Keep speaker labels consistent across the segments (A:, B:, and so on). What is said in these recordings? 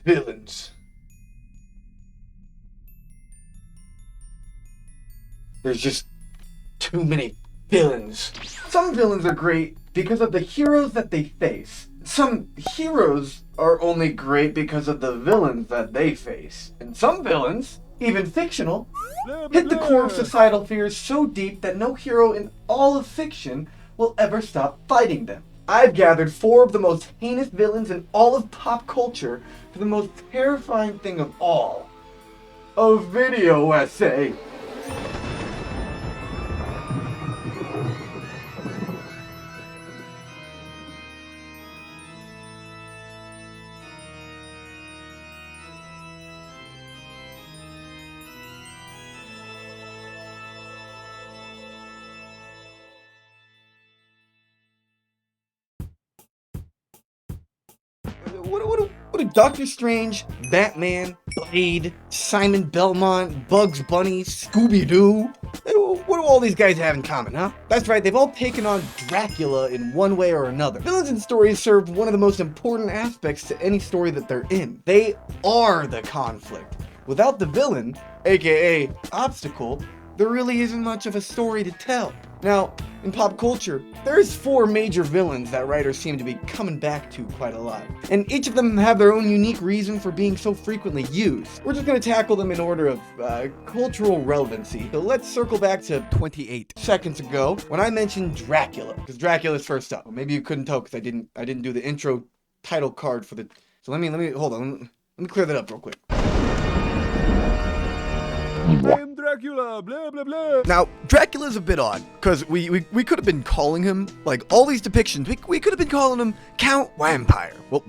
A: Villains. There's just too many villains. Some villains are great because of the heroes that they face. Some heroes are only great because of the villains that they face. And some villains, even fictional, hit the core of societal fears so deep that no hero in all of fiction will ever stop fighting them. I've gathered 4 of the most heinous villains in all of pop culture for the most terrifying thing of all, a video essay. What do Doctor Strange, Batman, Blade, Simon Belmont, Bugs Bunny, Scooby-Doo? What do all these guys have in common, huh? That's right, they've all taken on Dracula in one way or another. Villains in stories serve one of the most important aspects to any story that they're in. They are the conflict. Without the villain, aka obstacle, there really isn't much of a story to tell. Now, in pop culture, there's 4 major villains that writers seem to be coming back to quite a lot. And each of them have their own unique reason for being so frequently used. We're just gonna tackle them in order of cultural relevancy. So let's circle back to 28 seconds ago when I mentioned Dracula, because Dracula's first up. Well, maybe you couldn't tell because I didn't do the intro title card for the. So let me hold on. Let me clear that up real quick.
B: I'm Dracula, blah blah blah.
A: Now, Dracula's a bit odd, because we could have been calling him, like, all these depictions, we could have been calling him Count Vampire. Well,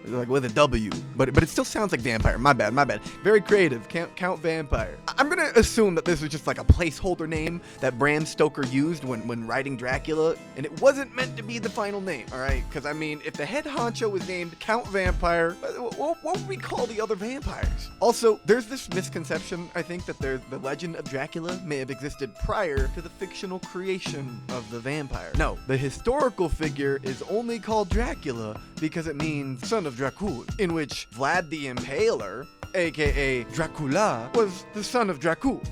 A: like with a W, but it still sounds like vampire. My bad. Very creative, Count Vampire. I'm gonna assume that this was just like a placeholder name that Bram Stoker used when writing Dracula, and it wasn't meant to be the final name, alright? Because, I mean, if the head honcho was named Count Vampire, what would we call the other vampires? Also, there's this misconception, I think, that the legend of Dracula may have existed prior to the fictional creation of the vampire. No, the historical figure is only called Dracula because it means son of Dracul, in which Vlad the Impaler, aka Dracula, was the son of Dracul.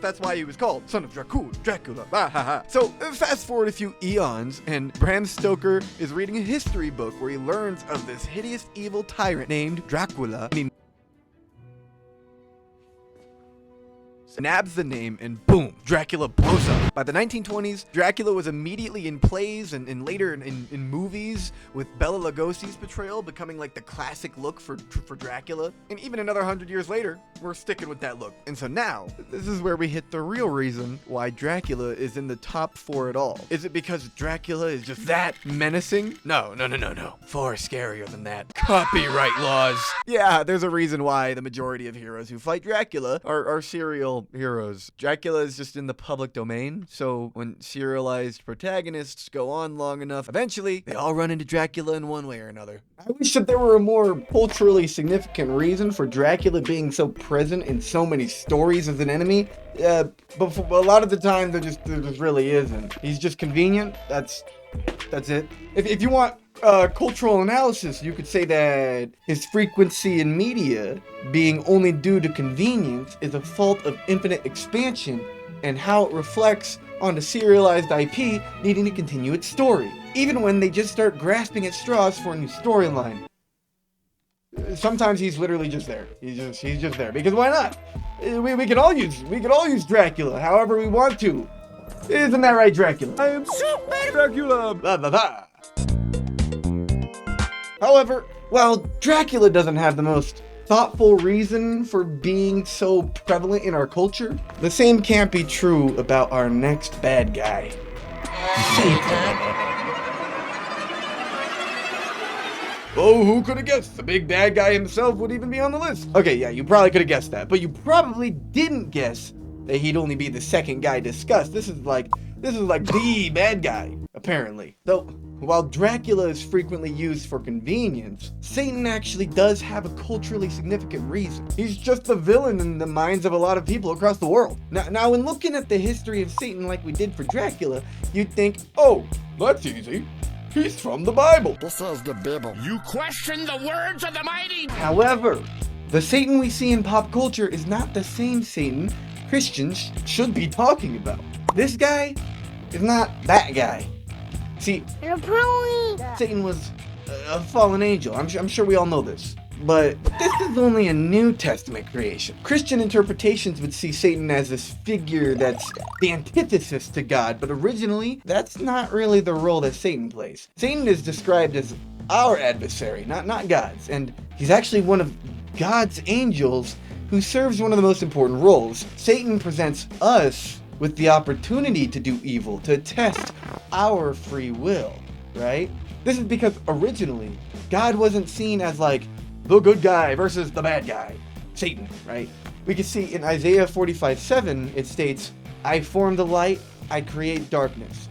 A: That's why he was called Son of Dracul, Dracula. So, fast forward a few eons, and Bram Stoker is reading a history book where he learns of this hideous evil tyrant named Dracula, and he nabs the name, and boom, Dracula blows up. By the 1920s, Dracula was immediately in plays and later in movies, with Bela Lugosi's portrayal becoming like the classic look for Dracula. And even another 100 years later, we're sticking with that look. And so now, this is where we hit the real reason why Dracula is in the top 4 at all. Is it because Dracula is just that menacing? No. Far scarier than that. Copyright laws. Yeah, there's a reason why the majority of heroes who fight Dracula are serial heroes. Dracula is just in the public domain, so when serialized protagonists go on long enough, eventually they all run into Dracula in one way or another. I wish that there were a more culturally significant reason for Dracula being so present in so many stories as an enemy, but for a lot of the time there just really isn't. He's just convenient. That's it. If you want cultural analysis, you could say that his frequency in media being only due to convenience is a fault of infinite expansion and how it reflects on the serialized IP needing to continue its story, even when they just start grasping at straws for a new storyline. Sometimes he's literally just there. He's just there because why not? We can all use Dracula however we want to. Isn't that right, Dracula?
B: I am Super Dracula.
A: Blah, blah, blah. However, while Dracula doesn't have the most thoughtful reason for being so prevalent in our culture, the same can't be true about our next bad guy. Oh, who could have guessed the big bad guy himself would even be on the list? Okay, yeah, you probably could have guessed that, but you probably didn't guess that he'd only be the second guy discussed. This is like the bad guy, apparently. Though, while Dracula is frequently used for convenience, Satan actually does have a culturally significant reason. He's just the villain in the minds of a lot of people across the world. Now, when looking at the history of Satan like we did for Dracula, you'd think, oh, that's easy. He's from the Bible.
C: This is the Bible.
D: You question the words of the mighty.
A: However, the Satan we see in pop culture is not the same Satan Christians should be talking about. This guy is not that guy. See, Satan was a fallen angel. I'm sure we all know this. But this is only a New Testament creation. Christian interpretations would see Satan as this figure that's the antithesis to God, but originally, that's not really the role that Satan plays. Satan is described as our adversary, not God's, and he's actually one of God's angels who serves one of the most important roles. Satan presents us with the opportunity to do evil, to test our free will, right? This is because originally, God wasn't seen as like the good guy versus the bad guy, Satan, right? We can see in Isaiah 45:7, it states, I form the light, I create darkness.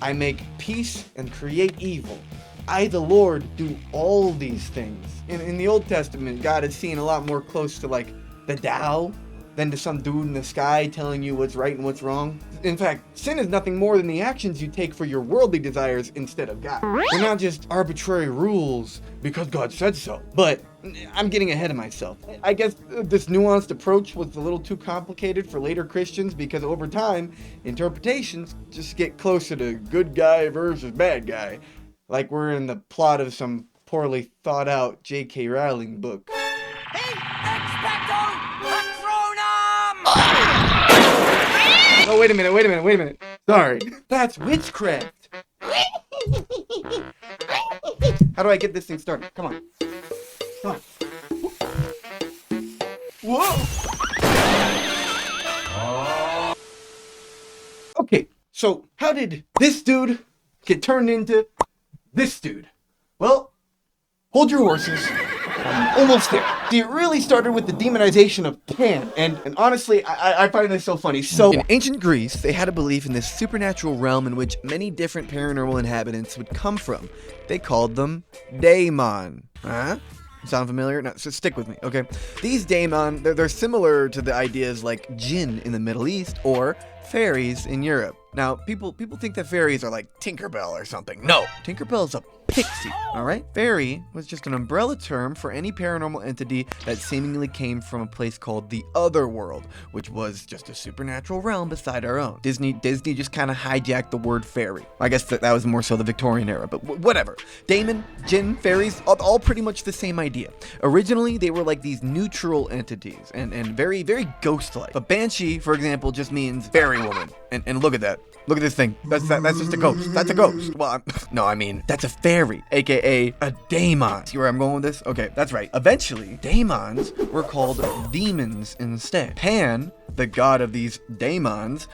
A: I make peace and create evil. I, the Lord, do all these things. In the Old Testament, God is seen a lot more close to like the Tao than to some dude in the sky telling you what's right and what's wrong. In fact, sin is nothing more than the actions you take for your worldly desires instead of God. They're not just arbitrary rules because God said so. But I'm getting ahead of myself. I guess this nuanced approach was a little too complicated for later Christians because over time, interpretations just get closer to good guy versus bad guy. Like we're in the plot of some poorly thought out J.K. Rowling book. Oh, wait a minute. Sorry. That's witchcraft. How do I get this thing started? Come on. Whoa! Okay, so how did this dude get turned into this dude? Well, hold your horses. I'm almost there. See, it really started with the demonization of Pan, and honestly, I find this so funny. So, in ancient Greece, they had a belief in this supernatural realm in which many different paranormal inhabitants would come from. They called them daemon. Huh? Sound familiar? No, so stick with me, okay? These daemon, they're similar to the ideas like jinn in the Middle East or fairies in Europe. Now, people think that fairies are like Tinkerbell or something. No, Tinkerbell's a pixie, alright? Fairy was just an umbrella term for any paranormal entity that seemingly came from a place called the other world, which was just a supernatural realm beside our own. Disney just kind of hijacked the word fairy. I guess that was more so the Victorian era, but whatever. Daemon, jinn, fairies, all pretty much the same idea. Originally, they were like these neutral entities and very, very ghost-like. But banshee, for example, just means fairy woman. And look at that. Look at this thing. That's just a ghost. That's a ghost. Well, I mean, that's a fairy, aka a daemon. See where I'm going with this? Okay, that's right. Eventually, daemons were called demons instead. Pan, the god of these daemons,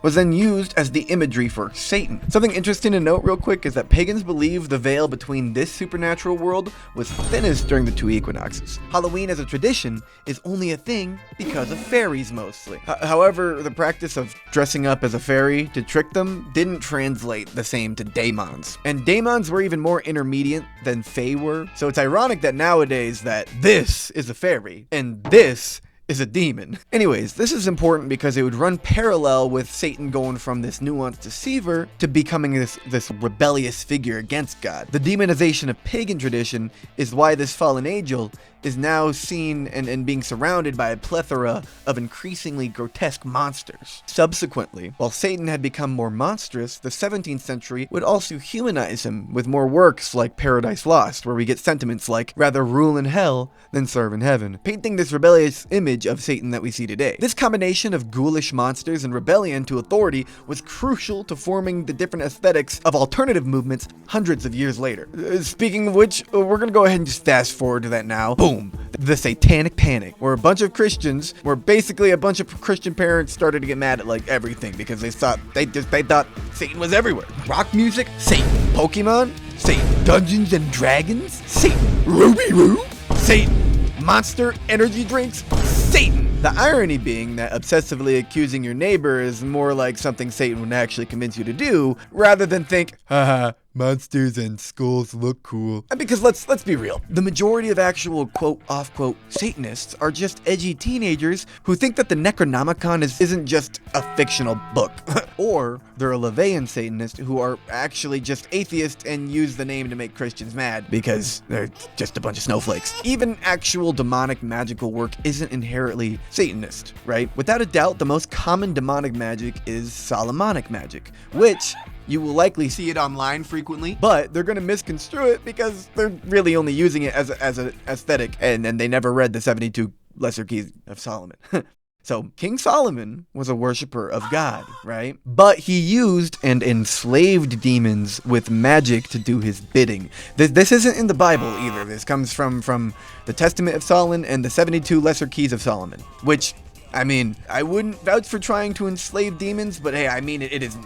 A: was then used as the imagery for Satan. Something interesting to note real quick is that pagans believed the veil between this supernatural world was thinnest during the two equinoxes. Halloween as a tradition is only a thing because of fairies mostly. However, the practice of dressing up as a fairy to trick them didn't translate the same to daemons. And daemons were even more intermediate than fae were, so it's ironic that nowadays that this is a fairy and this is a demon. Anyways, this is important because it would run parallel with Satan going from this nuanced deceiver to becoming this rebellious figure against God. The demonization of pagan tradition is why this fallen angel is now seen and being surrounded by a plethora of increasingly grotesque monsters. Subsequently, while Satan had become more monstrous, the 17th century would also humanize him with more works like Paradise Lost, where we get sentiments like, rather rule in hell than serve in heaven, painting this rebellious image of Satan that we see today. This combination of ghoulish monsters and rebellion to authority was crucial to forming the different aesthetics of alternative movements hundreds of years later. Speaking of which, we're gonna go ahead and just fast forward to that now. Boom! The Satanic Panic, where basically a bunch of Christian parents started to get mad at like everything because they thought Satan was everywhere. Rock music, Satan. Pokemon, Satan. Dungeons and Dragons, Satan. Ruby Roo, Satan. Monster energy drinks, Satan. The irony being that obsessively accusing your neighbor is more like something Satan would actually convince you to do, rather than think, haha, monsters and skulls look cool. And because let's be real, the majority of actual quote-off-quote Satanists are just edgy teenagers who think that the Necronomicon isn't just a fictional book. Or they're a Levian Satanist who are actually just atheists and use the name to make Christians mad because they're just a bunch of snowflakes. Even actual demonic magical work isn't inherently Satanist, right? Without a doubt, the most common demonic magic is Solomonic magic, which you will likely see it online frequently, but they're going to misconstrue it because they're really only using it as an aesthetic, and then they never read the 72 Lesser Keys of Solomon. So King Solomon was a worshiper of God, right? But he used and enslaved demons with magic to do his bidding. This isn't in the Bible either. This comes from the Testament of Solomon and the 72 Lesser Keys of Solomon, which, I mean, I wouldn't vouch for trying to enslave demons, but hey, I mean, it's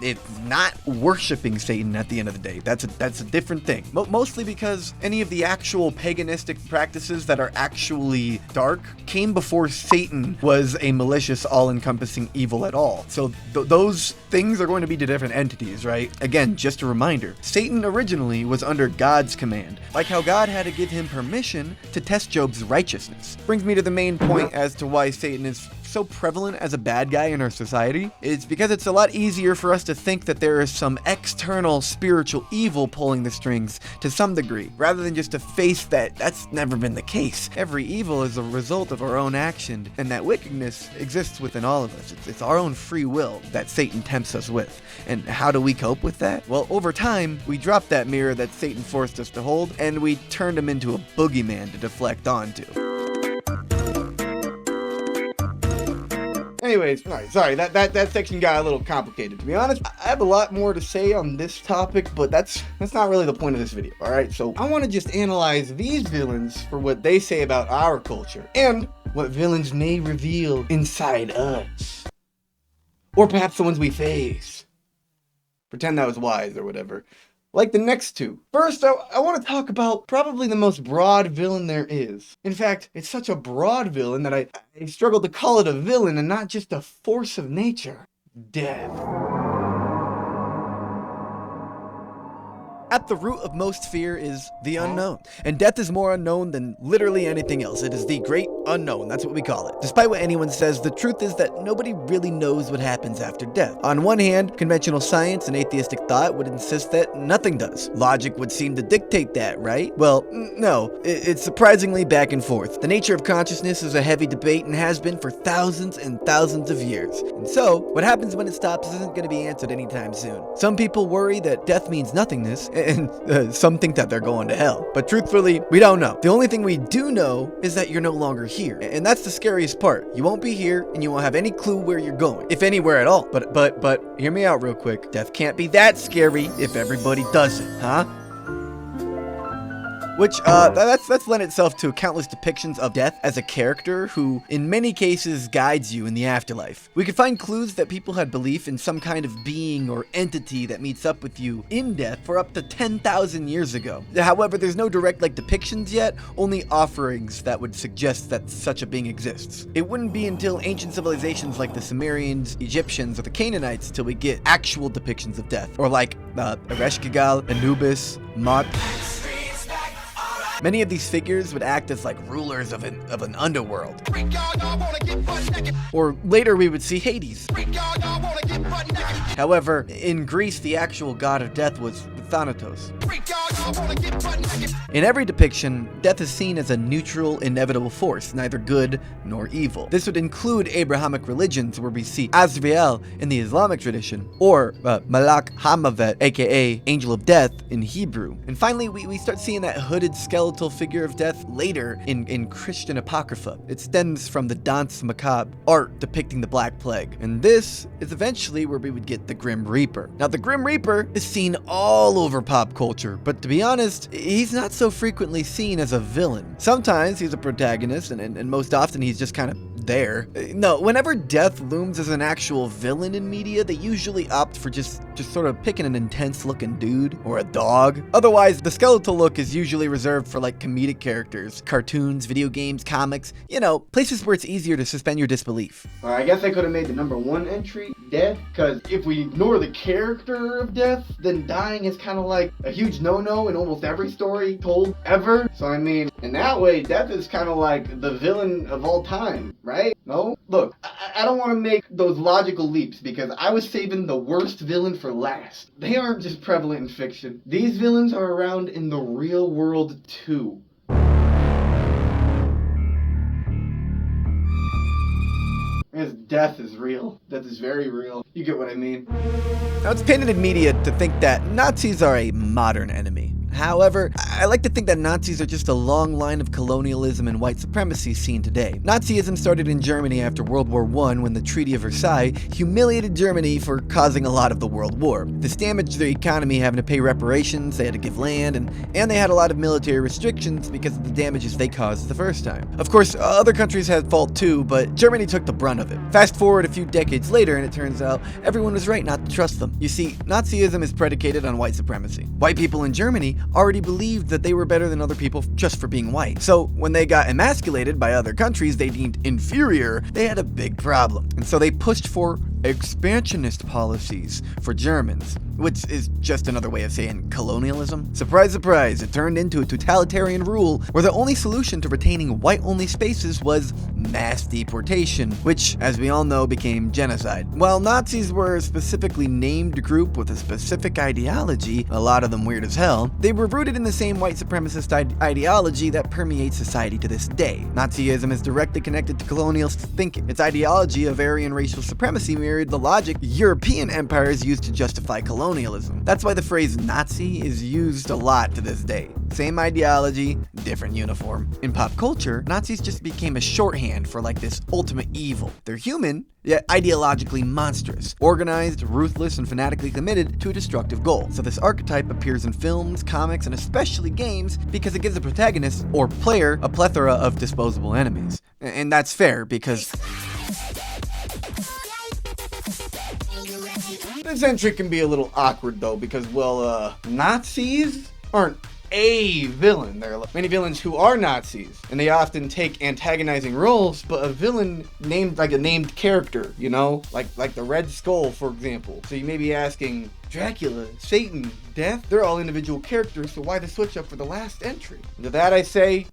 A: not worshiping Satan at the end of the day. That's a different thing. Mostly because any of the actual paganistic practices that are actually dark came before Satan was a malicious, all-encompassing evil at all. So those things are going to be different entities, right? Again, just a reminder, Satan originally was under God's command, like how God had to give him permission to test Job's righteousness. Brings me to the main point as to why Satan is so prevalent as a bad guy in our society. It's because it's a lot easier for us to think that there is some external spiritual evil pulling the strings to some degree, rather than just to face that that's never been the case. Every evil is a result of our own action, and that wickedness exists within all of us. It's our own free will that Satan tempts us with. And how do we cope with that? Well, over time, we dropped that mirror that Satan forced us to hold, and we turned him into a boogeyman to deflect onto. Anyways, sorry, that section got a little complicated. To be honest, I have a lot more to say on this topic, but that's not really the point of this video, alright? So I want to just analyze these villains for what they say about our culture, and what villains may reveal inside us. Or perhaps the ones we face. Pretend that was wise or whatever. Like the next two. First, I want to talk about probably the most broad villain there is. In fact, it's such a broad villain that I struggle to call it a villain and not just a force of nature. Death. At the root of most fear is the unknown, and death is more unknown than literally anything else. It is the great unknown, that's what we call it. Despite what anyone says, the truth is that nobody really knows what happens after death. On one hand, conventional science and atheistic thought would insist that nothing does. Logic would seem to dictate that, right? Well, no, it's surprisingly back and forth. The nature of consciousness is a heavy debate and has been for thousands and thousands of years. And so, what happens when it stops isn't going to be answered anytime soon. Some people worry that death means nothingness, and some think that they're going to hell. But truthfully, we don't know. The only thing we do know is that you're no longer here. And that's the scariest part. You won't be here, and you won't have any clue where you're going, if anywhere at all. But hear me out real quick. Death can't be that scary if everybody does it, huh? Which, that's lent itself to countless depictions of death as a character who, in many cases, guides you in the afterlife. We could find clues that people had belief in some kind of being or entity that meets up with you in death for up to 10,000 years ago. However, there's no direct, depictions yet, only offerings that would suggest that such a being exists. It wouldn't be until ancient civilizations like the Sumerians, Egyptians, or the Canaanites till we get actual depictions of death. Or Ereshkigal, Anubis, Mot. Many of these figures would act as rulers of an underworld. Or later we would see Hades. However, in Greece, the actual god of death was Thanatos. In every depiction, death is seen as a neutral, inevitable force, neither good nor evil. This would include Abrahamic religions, where we see Azrael in the Islamic tradition, or Malak Hamavet, aka Angel of Death in Hebrew. And finally, we start seeing that hooded skeletal figure of death later in Christian Apocrypha. It stems from the Danse Macabre, art depicting the Black Plague. And this is eventually where we would get the Grim Reaper. Now, the Grim Reaper is seen all over pop culture, but to be honest, he's not so frequently seen as a villain. Sometimes he's a protagonist, and most often he's just kind of there. No, whenever death looms as an actual villain in media, they usually opt for just sort of picking an intense looking dude or a dog. Otherwise, the skeletal look is usually reserved for like comedic characters, cartoons, video games, comics, you know, places where it's easier to suspend your disbelief.
C: I guess I could have made the number 1 entry, death, because if we ignore the character of death, then dying is kind of like a huge no-no in almost every story told ever. So I mean, in that way, death is kind of like the villain of all time, right? No? Look, I don't want to make those logical leaps because I was saving the worst villain for last. They aren't just prevalent in fiction. These villains are around in the real world too. Because death is real. Death is very real. You get what I mean?
A: Now, it's painted in media to think that Nazis are a modern enemy. However, I like to think that Nazis are just a long line of colonialism and white supremacy seen today. Nazism started in Germany after World War I when the Treaty of Versailles humiliated Germany for causing a lot of the World War. This damaged their economy, having to pay reparations, they had to give land, and they had a lot of military restrictions because of the damages they caused the first time. Of course, other countries had fault too, but Germany took the brunt of it. Fast forward a few decades later and it turns out everyone was right not to trust them. You see, Nazism is predicated on white supremacy. White people in Germany already believed that they were better than other people just for being white. So when they got emasculated by other countries they deemed inferior, they had a big problem. And so they pushed for expansionist policies for Germans, which is just another way of saying colonialism. Surprise, surprise, it turned into a totalitarian rule where the only solution to retaining white-only spaces was mass deportation, which, as we all know, became genocide. While Nazis were a specifically named group with a specific ideology, a lot of them weird as hell, they were rooted in the same white supremacist ideology that permeates society to this day. Nazism is directly connected to colonialist thinking. Its ideology of Aryan racial supremacy mirrored the logic European empires used to justify colonialism. That's why the phrase Nazi is used a lot to this day. Same ideology, different uniform. In pop culture, Nazis just became a shorthand for like this ultimate evil. They're human, yet ideologically monstrous, organized, ruthless, and fanatically committed to a destructive goal. So this archetype appears in films, comics, and especially games because it gives the protagonist or player a plethora of disposable enemies. And that's fair because this entry can be a little awkward though because, well, Nazis aren't a villain. There are many villains who are Nazis, and they often take antagonizing roles, but a villain named like a named character, you know? Like the Red Skull, for example. So you may be asking, Dracula, Satan, Death, they're all individual characters, so why the switch up for the last entry? And to that I say,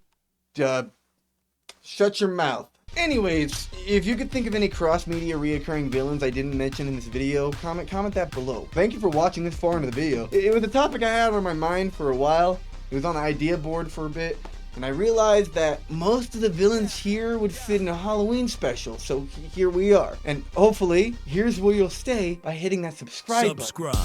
A: shut your mouth. Anyways, if you could think of any cross-media reoccurring villains I didn't mention in this video, comment that below. Thank you for watching this far into the video. It was a topic I had on my mind for a while. It was on the idea board for a bit, and I realized that most of the villains here would fit in a Halloween special, so here we are. And hopefully, here's where you'll stay by hitting that subscribe button.